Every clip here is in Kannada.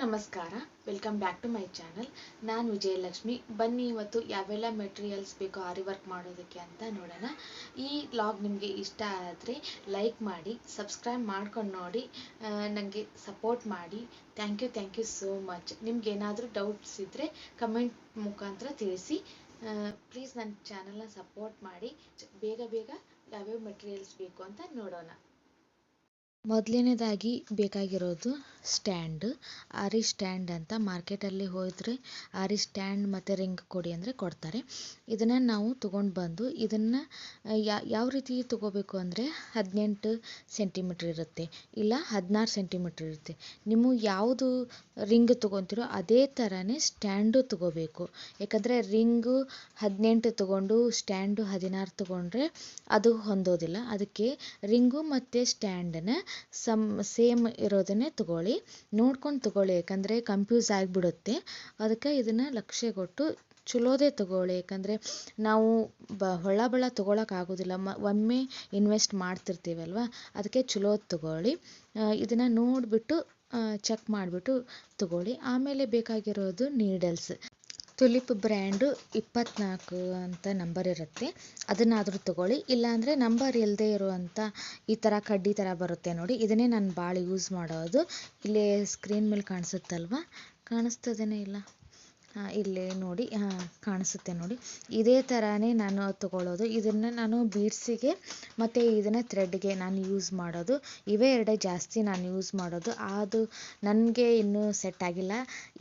ನಮಸ್ಕಾರ, welcome back to my channel. ನಾನು ವಿಜಯಲಕ್ಷ್ಮಿ. ಬನ್ನಿ ಇವತ್ತು ಯಾವೆಲ್ಲ ಮೆಟೀರಿಯಲ್ಸ್ ಬೇಕೋ ಆರಿ ವರ್ಕ್ ಮಾಡೋದಕ್ಕೆ ಅಂತ ನೋಡೋಣ. ಈ ವ್ಲಾಗ್ ನಿಮಗೆ ಇಷ್ಟ ಆದರೆ ಲೈಕ್ ಮಾಡಿ, ಸಬ್ಸ್ಕ್ರೈಬ್ ಮಾಡ್ಕೊಂಡು ನೋಡಿ, ನನಗೆ ಸಪೋರ್ಟ್ ಮಾಡಿ. Thank you so much. ನಿಮ್ಗೆ ಏನಾದರೂ ಡೌಟ್ಸ್ ಇದ್ದರೆ ಕಮೆಂಟ್ ಮುಖಾಂತರ ತಿಳಿಸಿ. ಪ್ಲೀಸ್ ನನ್ನ ಚಾನಲ್ನ ಸಪೋರ್ಟ್ ಮಾಡಿ. ಬೇಗ ಯಾವ್ಯಾವ ಮೆಟೀರಿಯಲ್ಸ್ ಬೇಕು ಅಂತ ನೋಡೋಣ. ಮೊದಲನೇದಾಗಿ ಬೇಕಾಗಿರೋದು ಸ್ಟ್ಯಾಂಡ್, ಆರಿ ಸ್ಟ್ಯಾಂಡ್ ಅಂತ. ಮಾರ್ಕೆಟಲ್ಲಿ ಹೋದರೆ ಆರಿ ಸ್ಟ್ಯಾಂಡ್ ಮತ್ತು ರಿಂಗ್ ಕೊಡಿ ಅಂದರೆ ಕೊಡ್ತಾರೆ. ಇದನ್ನು ನಾವು ತೊಗೊಂಡು ಬಂದು ಇದನ್ನು ಯಾವ ರೀತಿ ತೊಗೋಬೇಕು ಅಂದರೆ 18 ಸೆಂಟಿಮೀಟ್ರ್ ಇರುತ್ತೆ, ಇಲ್ಲ 16 ಸೆಂಟಿಮೀಟ್ರ್ ಇರುತ್ತೆ. ನೀವು ಯಾವುದು ರಿಂಗ್ ತೊಗೊತೀರೋ ಅದೇ ಥರನೇ ಸ್ಟ್ಯಾಂಡು ತೊಗೋಬೇಕು. ಯಾಕಂದರೆ ರಿಂಗು 18 ತೊಗೊಂಡು ಸ್ಟ್ಯಾಂಡು 16 ತೊಗೊಂಡ್ರೆ ಅದು ಹೊಂದೋದಿಲ್ಲ. ಅದಕ್ಕೆ ರಿಂಗು ಮತ್ತು ಸ್ಟ್ಯಾಂಡನ್ನ ಸೇಮ್ ಇರೋದನ್ನೇ ತೊಗೊಳ್ಳಿ, ನೋಡ್ಕೊಂಡು ತೊಗೊಳ್ಳಿ. ಯಾಕಂದರೆ ಕನ್ಫ್ಯೂಸ್ ಆಗಿಬಿಡುತ್ತೆ. ಅದಕ್ಕೆ ಇದನ್ನು ಲಕ್ಷ್ಯ ಕೊಟ್ಟು ಚಲೋದೇ ತೊಗೊಳ್ಳಿ. ಯಾಕಂದರೆ ನಾವು ಹೊಳ ತೊಗೊಳಕ್ಕಾಗೋದಿಲ್ಲ, ಒಮ್ಮೆ ಇನ್ವೆಸ್ಟ್ ಮಾಡ್ತಿರ್ತೀವಲ್ವ, ಅದಕ್ಕೆ ಚಲೋದು ತೊಗೊಳ್ಳಿ. ಇದನ್ನು ನೋಡಿಬಿಟ್ಟು ಚೆಕ್ ಮಾಡಿಬಿಟ್ಟು ತೊಗೊಳ್ಳಿ. ಆಮೇಲೆ ಬೇಕಾಗಿರೋದು ನೀಡಲ್ಸ್. ತುಲಿಪ್ ಬ್ರ್ಯಾಂಡು 24 ಅಂತ ನಂಬರ್ ಇರುತ್ತೆ, ಅದನ್ನಾದರೂ ತೊಗೊಳ್ಳಿ. ಇಲ್ಲಾಂದರೆ ನಂಬರ್ ಇಲ್ಲದೆ ಇರುವಂಥ ಈ ಥರ ಕಡ್ಡಿ ಥರ ಬರುತ್ತೆ ನೋಡಿ, ಇದನ್ನೇ ನಾನು ಭಾಳ ಯೂಸ್ ಮಾಡೋದು. ಇಲ್ಲೇ ಸ್ಕ್ರೀನ್ ಮೇಲೆ ಕಾಣಿಸುತ್ತಲ್ವ, ಕಾಣಿಸ್ತದೇನೇ ಇಲ್ಲ, ಇಲ್ಲೇ ನೋಡಿ, ಕಾಣಿಸುತ್ತೆ ನೋಡಿ. ಇದೇ ಥರನೇ ನಾನು ತೊಗೊಳ್ಳೋದು. ಇದನ್ನು ನಾನು ಬೀಡ್ಸಿಗೆ ಮತ್ತು ಇದನ್ನು ಥ್ರೆಡ್ಗೆ ನಾನು ಯೂಸ್ ಮಾಡೋದು. ಇವೇ ಎರಡೇ ಜಾಸ್ತಿ ನಾನು ಯೂಸ್ ಮಾಡೋದು. ಅದು ನನಗೆ ಇನ್ನೂ ಸೆಟ್ ಆಗಿಲ್ಲ,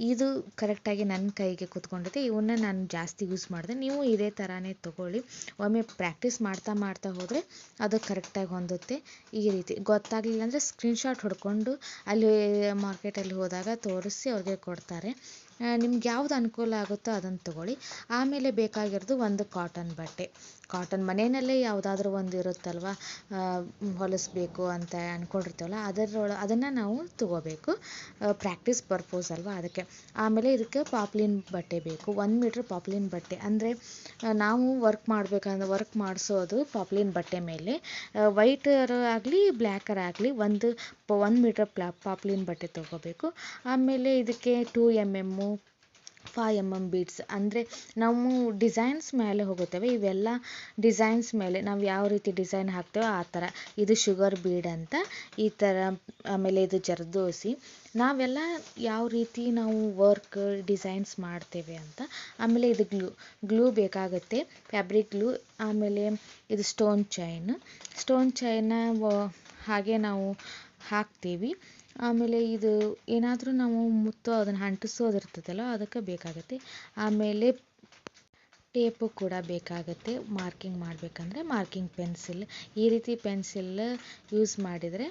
ಇದು ಕರೆಕ್ಟಾಗಿ ನನ್ನ ಕೈಗೆ ಕೂತ್ಕೊಂಡಿದೆ. ಇವನ್ನ ನಾನು ಜಾಸ್ತಿ ಯೂಸ್ ಮಾಡಿದೆ. ನೀವು ಇದೇ ಥರನೇ ತೊಗೊಳ್ಳಿ. ಒಮ್ಮೆ ಪ್ರಾಕ್ಟೀಸ್ ಮಾಡ್ತಾ ಹೋದರೆ ಅದು ಕರೆಕ್ಟಾಗಿ ಹೊಂದುತ್ತೆ. ಈ ರೀತಿ ಗೊತ್ತಾಗಲಿಲ್ಲ ಅಂದರೆ ಸ್ಕ್ರೀನ್ಶಾಟ್ ಹೊಡ್ಕೊಂಡು ಅಲ್ಲಿ ಮಾರ್ಕೆಟಲ್ಲಿ ಹೋದಾಗ ತೋರಿಸಿ ಅವ್ರಿಗೆ ಕೊಡ್ತಾರೆ. ನಿಮ್ಗೆ ಯಾವ್ದು ಅನುಕೂಲ ಆಗುತ್ತೋ ಅದನ್ನು ತೊಗೊಳ್ಳಿ. ಆಮೇಲೆ ಬೇಕಾಗಿರೋದು ಒಂದು ಕಾಟನ್ ಮನೆಯಲ್ಲೇ ಯಾವುದಾದ್ರೂ ಒಂದು ಇರುತ್ತಲ್ವ, ಹೊಲಿಸ್ಬೇಕು ಅಂತ ಅಂದ್ಕೊಂಡಿರ್ತೀವಲ್ಲ, ಅದನ್ನು ನಾವು ತೊಗೋಬೇಕು. ಪ್ರಾಕ್ಟೀಸ್ ಪರ್ಪೋಸ್ ಅಲ್ವ, ಅದಕ್ಕೆ. ಆಮೇಲೆ ಇದಕ್ಕೆ ಪಾಪ್ಲಿನ್ ಬಟ್ಟೆ ಬೇಕು, 1 ಮೀಟ್ರ್ ಪಾಪ್ಲಿನ್ ಬಟ್ಟೆ. ಅಂದರೆ ನಾವು ವರ್ಕ್ ಮಾಡಿಸೋದು ಪಾಪ್ಲಿನ್ ಬಟ್ಟೆ ಮೇಲೆ, ವೈಟರ್ ಆಗಲಿ ಬ್ಲ್ಯಾಕರ್ ಆಗಲಿ 1 ಮೀಟ್ರ್ ಪಾಪ್ಲಿನ್ ಬಟ್ಟೆ ತೊಗೋಬೇಕು. ಆಮೇಲೆ ಇದಕ್ಕೆ 2 mm 5 mm ಬೀಡ್ಸ್. ಅಂದರೆ ನಾವು ಡಿಸೈನ್ಸ್ ಮೇಲೆ ಹೋಗುತ್ತವೆ, ಇವೆಲ್ಲ ಡಿಸೈನ್ಸ್ ಮೇಲೆ ನಾವು ಯಾವ ರೀತಿ ಡಿಸೈನ್ ಹಾಕ್ತೇವೋ ಆ ಥರ. ಇದು ಶುಗರ್ ಬೀಡ್ ಅಂತ ಈ ಥರ. ಆಮೇಲೆ ಇದು ಜರ್ದೋಸಿ. ನಾವೆಲ್ಲ ಯಾವ ರೀತಿ ನಾವು ವರ್ಕ್ ಡಿಸೈನ್ಸ್ ಮಾಡ್ತೇವೆ ಅಂತ. ಆಮೇಲೆ ಇದು ಗ್ಲೂ ಬೇಕಾಗುತ್ತೆ, ಫ್ಯಾಬ್ರಿಕ್ ಗ್ಲೂ. ಆಮೇಲೆ ಇದು ಸ್ಟೋನ್ ಚೈನ ಹಾಗೆ ನಾವು ಹಾಕ್ತೀವಿ. ಆಮೇಲೆ ಇದು ಏನಾದರೂ ನಾವು ಅದನ್ನು ಅಂಟಿಸೋದಿರ್ತದಲ್ಲ, ಅದಕ್ಕೆ ಬೇಕಾಗುತ್ತೆ. ಆಮೇಲೆ ಟೇಪು ಕೂಡ ಬೇಕಾಗುತ್ತೆ, ಮಾರ್ಕಿಂಗ್ ಮಾಡಬೇಕಂದ್ರೆ ಮಾರ್ಕಿಂಗ್ ಪೆನ್ಸಿಲ್. ಈ ರೀತಿ ಪೆನ್ಸಿಲ್ ಯೂಸ್ ಮಾಡಿದರೆ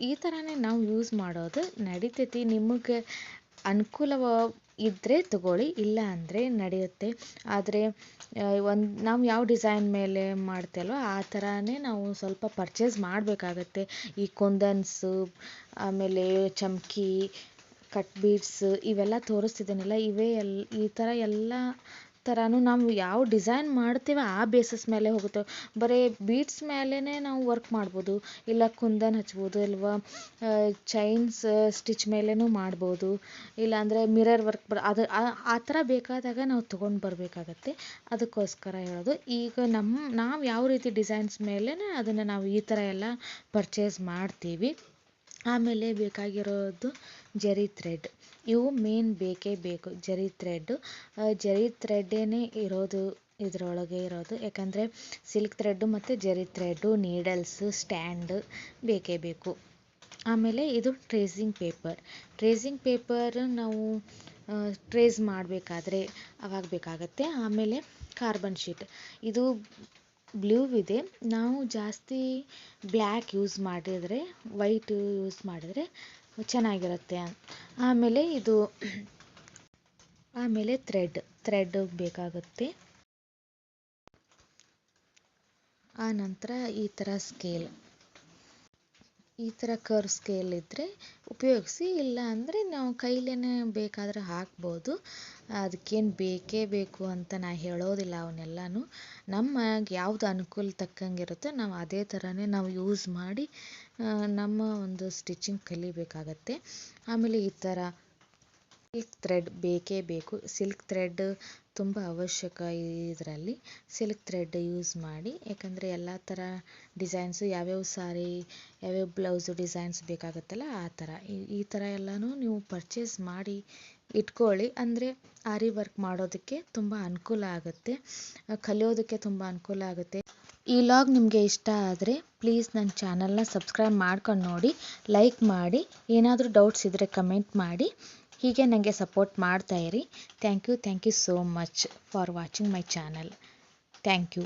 ಈ ಥರನೇ ನಾವು ಯೂಸ್ ಮಾಡೋದು ನಡಿತೈತಿ. ನಿಮಗೆ ಅನುಕೂಲ ಇದ್ದರೆ ತಗೊಳ್ಳಿ, ಇಲ್ಲ ಅಂದರೆ ನಡೆಯುತ್ತೆ. ಆದರೆ ನಾವು ಯಾವ ಡಿಸೈನ್ ಮೇಲೆ ಮಾಡ್ತೇವೋ ಆ ಥರನೇ ನಾವು ಸ್ವಲ್ಪ ಪರ್ಚೇಸ್ ಮಾಡಬೇಕಾಗತ್ತೆ. ಈ ಕುಂದನ್ಸು, ಆಮೇಲೆ ಚಮ್ಕಿ, ಕಟ್ ಬೀಡ್ಸ್ ಇವೆಲ್ಲ ತೋರಿಸ್ತಿದ್ದೀನಲ್ಲ, ಈ ಥರ ಎಲ್ಲ ಥರನೂ ನಾವು ಯಾವ ಡಿಸೈನ್ ಮಾಡ್ತೇವೆ ಆ ಬೇಸಿಸ್ ಮೇಲೆ ಹೋಗುತ್ತೆ. ಬರೀ ಬೀಡ್ಸ್ ಮೇಲೇ ನಾವು ವರ್ಕ್ ಮಾಡ್ಬೋದು, ಇಲ್ಲ ಕುಂದನ್ ಹಚ್ಬೋದು, ಇಲ್ವಾ ಚೈನ್ಸ್ ಸ್ಟಿಚ್ ಮೇಲೂ ಮಾಡ್ಬೋದು, ಇಲ್ಲಾಂದರೆ ಮಿರರ್ ವರ್ಕ್ ಅದು ಆ ಥರ ಬೇಕಾದಾಗ ನಾವು ತೊಗೊಂಡು ಬರಬೇಕಾಗತ್ತೆ. ಅದಕ್ಕೋಸ್ಕರ ಹೇಳೋದು. ಈಗ ನಾವು ಯಾವ ರೀತಿ ಡಿಸೈನ್ಸ್ ಮೇಲೇ ಅದನ್ನು ನಾವು ಈ ಥರ ಎಲ್ಲ ಪರ್ಚೇಸ್ ಮಾಡ್ತೀವಿ. ಆಮೇಲೆ ಬೇಕಾಗಿರೋದು ಜರಿ ಥ್ರೆಡ್. ಇವು ಮೇನ್ ಬೇಕೇ ಬೇಕು, ಜರಿ ಥ್ರೆಡ್ಡೇ ಇರೋದು ಇದರೊಳಗೆ ಇರೋದು. ಯಾಕಂದರೆ ಸಿಲ್ಕ್ ಥ್ರೆಡ್ಡು ಮತ್ತು ಜರಿ ಥ್ರೆಡ್ಡು, ನೀಡಲ್ಸು, ಸ್ಟ್ಯಾಂಡ್ ಬೇಕೇ ಬೇಕು. ಆಮೇಲೆ ಇದು ಟ್ರೇಸಿಂಗ್ ಪೇಪರ್ ನಾವು ಟ್ರೇಸ್ ಮಾಡಬೇಕಾದ್ರೆ ಅವಾಗ ಬೇಕಾಗತ್ತೆ. ಆಮೇಲೆ ಕಾರ್ಬನ್ ಶೀಟ್. ಇದು ಬ್ಲೂ ಇದೆ, ನಾವು ಜಾಸ್ತಿ ಬ್ಲ್ಯಾಕ್ ಯೂಸ್ ಮಾಡಿದರೆ, ವೈಟ್ ಯೂಸ್ ಮಾಡಿದರೆ ಚೆನ್ನಾಗಿರುತ್ತೆ. ಆಮೇಲೆ ಥ್ರೆಡ್ ಬೇಕಾಗುತ್ತೆ. ಆ ನಂತರ ಈ ಥರ ಕರ್ವ್ ಸ್ಕೇಲ್ ಇದ್ದರೆ ಉಪಯೋಗಿಸಿ, ಇಲ್ಲ ಅಂದರೆ ನಾವು ಕೈಲೇ ಬೇಕಾದರೆ ಹಾಕ್ಬೋದು. ಅದಕ್ಕೇನು ಬೇಕೇ ಬೇಕು ಅಂತ ನಾನು ಹೇಳೋದಿಲ್ಲ. ಅವನ್ನೆಲ್ಲನೂ ನಮಗೆ ಯಾವುದು ಅನುಕೂಲ ತಕ್ಕಂಗಿರುತ್ತೋ ನಾವು ಅದೇ ಥರನೇ ನಾವು ಯೂಸ್ ಮಾಡಿ ನಮ್ಮ ಒಂದು ಸ್ಟಿಚಿಂಗ್ ಕಲಿಬೇಕಾಗತ್ತೆ. ಆಮೇಲೆ ಈ ಥರ ಸಿಲ್ಕ್ ಥ್ರೆಡ್ ಬೇಕೇ ಬೇಕು. ಸಿಲ್ಕ್ ಥ್ರೆಡ್ ತುಂಬ ಅವಶ್ಯಕ ಇದರಲ್ಲಿ. ಸಿಲ್ಕ್ ಥ್ರೆಡ್ ಯೂಸ್ ಮಾಡಿ, ಯಾಕಂದರೆ ಎಲ್ಲ ಥರ ಡಿಸೈನ್ಸು ಯಾವ್ಯಾವ ಸಾರಿ ಯಾವ್ಯಾವ ಬ್ಲೌಸು ಡಿಸೈನ್ಸ್ ಬೇಕಾಗುತ್ತಲ್ಲ ಆ ಥರ ಈ ಥರ ಎಲ್ಲನೂ ನೀವು ಪರ್ಚೇಸ್ ಮಾಡಿ ಇಟ್ಕೊಳ್ಳಿ. ಅಂದರೆ ಆರಿ ವರ್ಕ್ ಮಾಡೋದಕ್ಕೆ ತುಂಬ ಅನುಕೂಲ ಆಗುತ್ತೆ, ಕಲಿಯೋದಕ್ಕೆ ತುಂಬ ಅನುಕೂಲ ಆಗುತ್ತೆ. ಈ ವ್ಲಾಗ್ ನಿಮಗೆ ಇಷ್ಟ ಆದರೆ ಪ್ಲೀಸ್ ನನ್ನ ಚಾನಲ್ನ ಸಬ್ಸ್ಕ್ರೈಬ್ ಮಾಡ್ಕೊಂಡು ನೋಡಿ, ಲೈಕ್ ಮಾಡಿ, ಏನಾದರೂ ಡೌಟ್ಸ್ ಇದ್ದರೆ ಕಮೆಂಟ್ ಮಾಡಿ. ಹೀಗೆ ನನಗೆ ಸಪೋರ್ಟ್ ಮಾಡ್ತಾಯಿರಿ. Thank you so much for watching my channel. Thank you.